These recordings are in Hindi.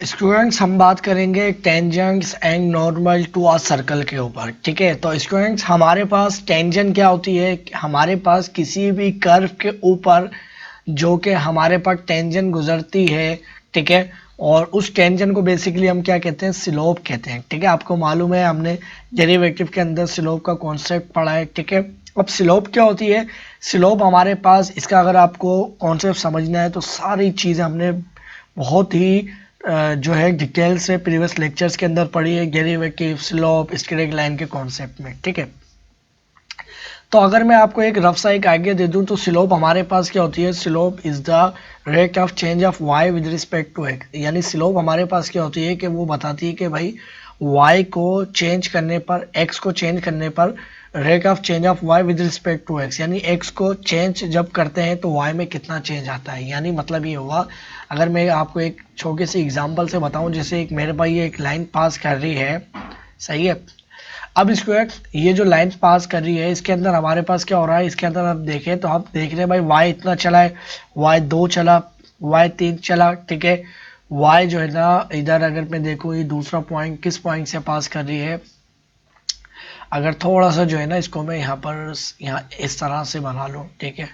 स्टूडेंट्स हम बात करेंगे tangents and normal to a circle के ऊपर। ठीक है, तो स्टूडेंट्स हमारे पास टेंजेंट क्या होती है, हमारे पास किसी भी कर्व के ऊपर जो कि हमारे पास टेंजेंट गुजरती है। ठीक है, और उस टेंजेंट को बेसिकली हम क्या कहते हैं, स्लोप कहते हैं। ठीक है, आपको मालूम है हमने डेरिवेटिव के अंदर स्लोप का कॉन्सेप्ट पढ़ा है। ठीक है, अब स्लोप क्या होती है, स्लोप हमारे पास इसका अगर आपको कॉन्सेप्ट समझना है तो सारी चीज़ें हमने बहुत ही जो है डिटेल से प्रीवियस लेक्चर्स के अंदर पढ़ी है, डेरिवेटिव, स्लोप, स्ट्रेट लाइन के कॉन्सेप्ट में। ठीक है, तो अगर मैं आपको एक रफ सा एक आइडिया दे दूं तो स्लोप हमारे पास क्या होती है, slope is the rate of change of y with respect to x. यानी स्लोप हमारे पास क्या होती है कि वो बताती है कि भाई वाई को चेंज करने पर, एक्स को चेंज करने पर rate of change of y with respect to x, यानी एक्स को चेंज जब करते हैं तो वाई में कितना चेंज आता है। यानी मतलब ये हुआ, अगर मैं आपको एक छोटे से एग्जांपल से बताऊं, जैसे एक मेरे पास ये एक लाइन पास कर रही है, सही है। अब इसको ये जो लाइन पास कर रही है इसके अंदर हमारे पास क्या हो रहा है, इसके अंदर आप देखें तो आप देख रहे हैं भाई वाई इतना चला है, वाई 2 चला, वाई 3 चला। ठीक है, वाई जो है ना, इधर अगर मैं देखूँ ये दूसरा पॉइंट किस पॉइंट से पास कर रही है, अगर थोड़ा सा जो है ना इसको मैं यहाँ पर यहाँ इस तरह से बना लूँ। ठीक है,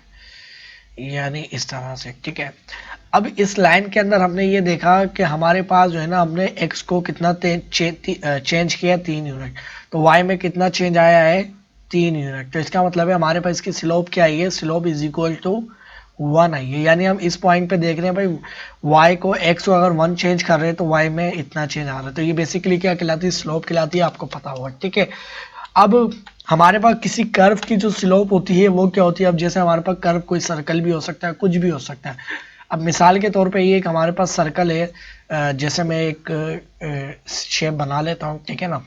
यानी इस तरह से। ठीक है, अब इस लाइन के अंदर हमने ये देखा कि हमारे पास जो है ना, हमने x को कितना चेंज किया, 3 यूनिट। तो y में कितना चेंज आया है, 3 यूनिट। तो इसका मतलब है हमारे पास इसकी स्लोप क्या आई है, स्लोप इज इक्वल टू 1 आई है। यानी हम इस पॉइंट पे देख रहे हैं भाई y को, x को अगर 1 चेंज कर रहे हैं तो y में इतना चेंज आ रहा है। तो ये बेसिकली क्या कहलाती है, स्लोप कहलाती है, आपको पता होगा। ठीक है, अब हमारे पास किसी कर्व की जो स्लोप होती है वो क्या होती है, अब जैसे हमारे पास कर्व कोई सर्कल भी हो सकता है, कुछ भी हो सकता है। अब मिसाल के तौर पे ये एक हमारे पास सर्कल है, जैसे मैं एक शेप बना लेता हूँ। ठीक है ना,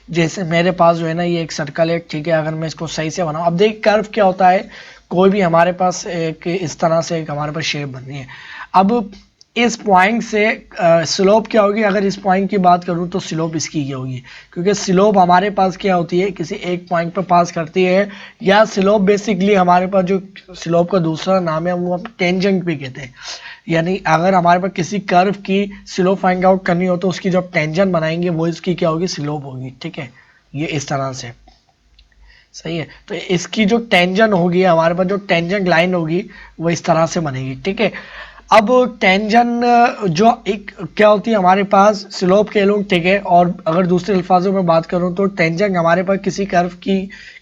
जैसे मेरे पास जो है ना ये एक सर्कल है। ठीक है, अगर मैं इसको सही से बनाऊँ, अब देख कर्व क्या होता है, कोई भी हमारे पास एक इस तरह से एक हमारे पास शेप बननी है। अब इस पॉइंट से स्लोप क्या होगी, अगर इस पॉइंट की बात करूं तो स्लोप इसकी क्या होगी, क्योंकि स्लोप हमारे पास क्या होती है, किसी एक पॉइंट पर पास करती है, या स्लोप बेसिकली हमारे पास जो स्लोप का दूसरा नाम है वो हम टेंजेंट भी कहते हैं। यानी अगर हमारे पास किसी कर्व की स्लोप फाइंड आउट करनी हो तो उसकी जो टेंजेंट बनाएंगे वो इसकी क्या होगी, स्लोप होगी। ठीक है, ये इस तरह से, सही है। तो इसकी जो टेंजेंट होगी, हमारे पास जो टेंजेंट लाइन होगी वो इस तरह से बनेगी। ठीक है, अब टेंजेंट जो एक क्या होती है हमारे पास, स्लोप कह लो। ठीक है, और अगर दूसरे अल्फाजों में बात करूं तो टेंजेंट हमारे पास किसी कर्व की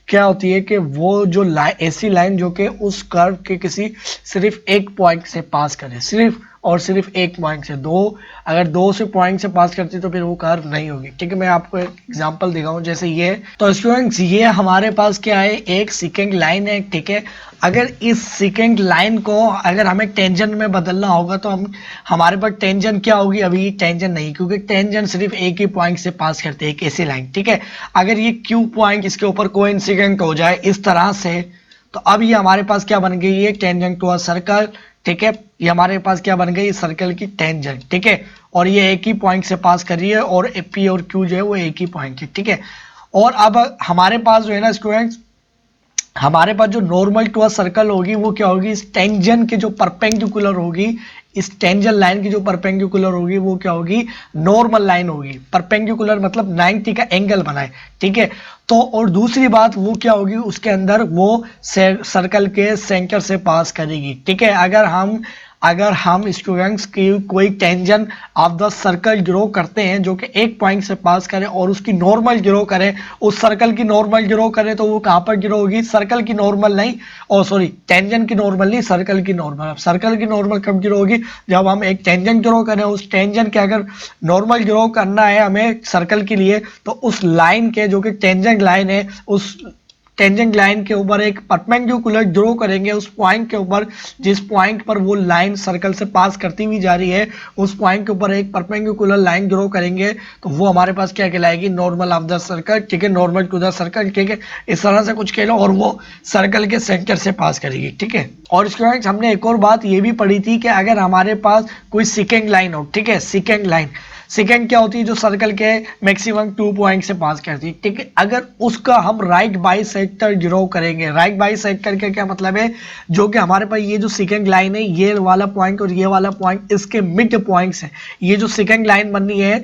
क्या होती है कि वो जो लाइन, ऐसी लाइन जो कि उस कर्व के किसी सिर्फ एक पॉइंट से पास करे, सिर्फ और सिर्फ एक पॉइंट से। दो, अगर दो से पॉइंट से पास करती तो फिर वो कर्व नहीं होगी। ठीक है, मैं आपको एक एग्जांपल दिखाऊं, जैसे ये। तो स्टूडेंट्स ये हमारे पास क्या है, एक सेकंड लाइन है। ठीक है, अगर इस सेकंड लाइन को अगर हमें टेंजेंट में बदलना होगा तो हम, हमारे पास टेंजेंट क्या होगी, अभी टेंजेंट नहीं, क्योंकि टेंजेंट सिर्फ एक ही पॉइंट से पास करते हैं, एक ऐसी लाइन। ठीक है, अगर ये क्यू पॉइंट इसके ऊपर कोइंसिडेंट हो जाए इस तरह से, तो अब ये हमारे पास क्या बन गई है, टेंजेंट टू अ सर्कल। ठीक है, ये हमारे पास क्या बन गई, सर्कल की टेंजेंट। ठीक है, और ये एक ही पॉइंट से पास कर रही है, और पी और क्यू जो है वो एक ही पॉइंट है। ठीक है, और अब हमारे पास जो है ना स्टूडेंट्स, हमारे पास जो नॉर्मल टू अ सर्कल होगी वो क्या होगी, इस टेंजेंट के जो परपेंडिकुलर होगी, इस टेंजेंट लाइन की जो परपेंडिकुलर होगी वो क्या होगी, नॉर्मल लाइन होगी। परपेंडिकुलर मतलब 90 का एंगल बनाए। ठीक है, तो और दूसरी बात वो क्या होगी, उसके अंदर वो सर्कल के सेंटर से पास करेगी। ठीक है, अगर हम स्टूडेंट्स की कोई tangent of the circle draw करते हैं जो कि एक पॉइंट से पास करें और उसकी नॉर्मल ड्रॉ करें, उस सर्कल की नॉर्मल ड्रॉ करें, तो वो कहां पर ड्रॉ होगी, सर्कल की नॉर्मल नहीं, और सॉरी टेंजेंट की नॉर्मल नहीं, सर्कल की नॉर्मल। अब सर्कल की नॉर्मल कब ड्रॉ होगी, जब हम एक टेंजेंट ड्रॉ करें, उस टेंजेंट के अगर नॉर्मल ड्रॉ करना है हमें सर्कल के लिए, तो उस लाइन के जो कि टेंजेंट लाइन है, उस टेंजेंट लाइन के ऊपर एक परपेंडिकुलर ड्रॉ करेंगे, उस पॉइंट के ऊपर जिस पॉइंट पर वो लाइन सर्कल से पास करती हुई जा रही है, उस पॉइंट के ऊपर एक परपेंडिकुलर लाइन ड्रॉ करेंगे, तो वो हमारे पास क्या कहलाएगी, नॉर्मल ऑफ द सर्कल। ठीक है, नॉर्मल टू द सर्कल। ठीक है, इस तरह से कुछ कह लो, और वो सर्कल के सेंटर से पास करेगी। ठीक है, और इसके हमने एक और बात ये भी पढ़ी थी कि अगर हमारे पास कोई सेकंड लाइन हो, ठीक है, सेकंड लाइन, सेकेंड क्या होती है, जो सर्कल के मैक्सिमम 2 पॉइंट से पास करती है, ठीक है। अगर उसका हम राइट बाइसेक्टर ड्रॉ करेंगे, राइट बाइसेक्टर का क्या मतलब है, जो कि हमारे पास ये जो सेकेंड लाइन है, ये वाला पॉइंट और ये वाला पॉइंट इसके मिड पॉइंट्स है। ये जो सेकेंड लाइन बननी है,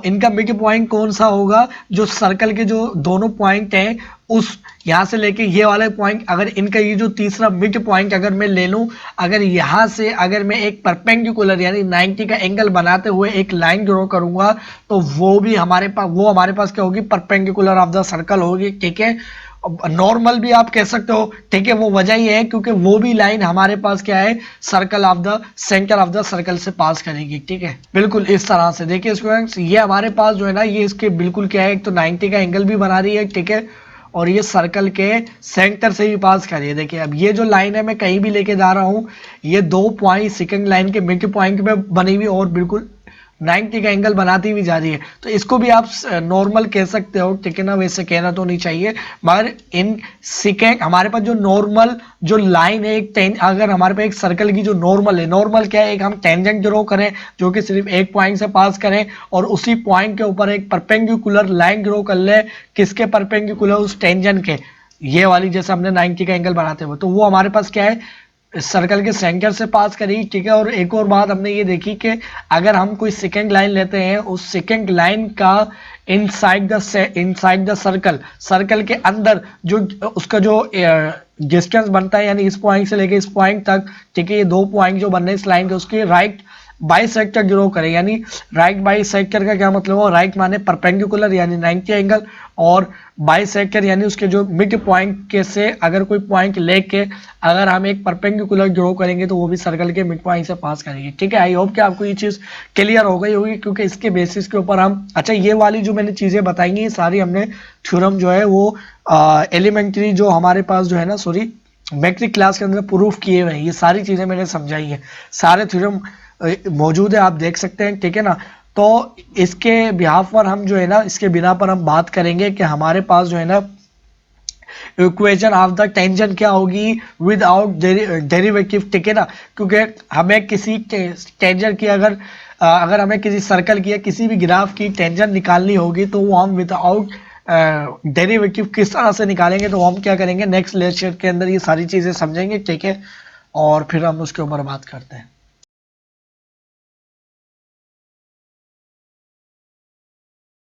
इनका मिड पॉइंट कौन सा होगा, जो सर्कल के जो दोनों पॉइंट हैं उस यहां से लेके ये वाला पॉइंट, अगर इनका ये जो तीसरा मिड पॉइंट अगर मैं ले लूं, अगर यहां से अगर मैं एक परपेंडिकुलर यानी 90 का एंगल बनाते हुए एक लाइन ड्रॉ करूंगा, तो वो हमारे पास क्या होगी, परपेंडिकुलर ऑफ द सर्कल होगी, ठीक है। नॉर्मल भी आप कह सकते हो, ठीक है। वो वजह ही है क्योंकि वो भी लाइन हमारे पास क्या है, circle of the centre of the circle से पास करेगी, ठीक है। बिल्कुल इस तरह से देखिए स्टूडेंट्स, ये हमारे पास जो है ना, ये इसके बिल्कुल क्या है, एक तो 90 का एंगल भी बना रही है, ठीक है, और ये सर्कल के सेंटर से ही पास कर रही है। देखिए अब ये जो लाइन है मैं कहीं भी लेके जा रहा हूँ, ये 2 पॉइंट सेकंड लाइन के मिड पॉइंट में बनी हुई और बिल्कुल 90 का एंगल बनाती हुई जा रही है। तो इसको भी आप नॉर्मल कह सकते हो, ठीक है ना, वैसे कहना तो नहीं चाहिए, मगर इन सेकेंड हमारे पास जो नॉर्मल जो लाइन है, एक अगर हमारे पास एक सर्कल की जो नॉर्मल है, नॉर्मल क्या है, एक हम टेंजेंट ड्रॉ करें जो कि सिर्फ एक पॉइंट से पास करें और उसी पॉइंट के ऊपर एक परपेंडिकुलर लाइन ड्रॉ कर ले, किसके परपेंडिकुलर, उस टेंजेंट के, ये वाली जैसे हमने 90 का एंगल बनाते हुए, तो वो हमारे पास क्या है, सर्कल के सेंटर से पास करी, ठीक है। और एक और बात हमने ये देखी कि अगर हम कोई सेकंड लाइन लेते हैं, उस सेकंड लाइन का इनसाइड द सर्कल के अंदर जो उसका जो डिस्टेंस बनता है, यानी इस पॉइंट से लेके इस पॉइंट तक, ठीक है, ये 2 पॉइंट जो बनने इस लाइन के, उसके राइट बाइसेक्टर ड्रॉ करें। यानी राइट बाइसेक्टर का क्या मतलब हो, राइट माने परपेंडिकुलर यानी 90 एंगल, और बाइसेक्टर यानी उसके जो मिड पॉइंट के से अगर कोई पॉइंट लेके अगर हम एक परपेंडिकुलर ड्रॉ करेंगे तो वो भी सर्कल के मिड पॉइंट से पास करेंगे, ठीक है। आई होप कि आपको ये चीज क्लियर हो गई होगी, क्योंकि इसके बेसिस के ऊपर हम, अच्छा ये वाली जो मैंने चीजें बताई हैं सारी हमने थ्योरम जो है वो एलिमेंट्री जो हमारे पास जो है ना, सॉरी, मैट्रिक क्लास के अंदर प्रूफ किए हुए हैं, ये सारी चीजें मैंने समझाई है, सारे थ्योरम मौजूद है, आप देख सकते हैं, ठीक है ना। तो इसके बिहाफ पर हम जो है ना, इसके बिना पर हम बात करेंगे कि हमारे पास जो है ना इक्वेशन ऑफ द टेंजेंट क्या होगी विदाउट डेरिवेटिव, ठीक है ना। क्योंकि हमें किसी टेंजेंट की अगर हमें किसी सर्कल की या किसी भी ग्राफ की टेंजेंट निकालनी होगी, तो वो हम विदाउट डेरिवेटिव किस तरह से निकालेंगे, तो हम क्या करेंगे, नेक्स्ट लेक्चर के अंदर ये सारी चीजें समझेंगे, ठीक है, और फिर हम उसके ऊपर बात करते हैं।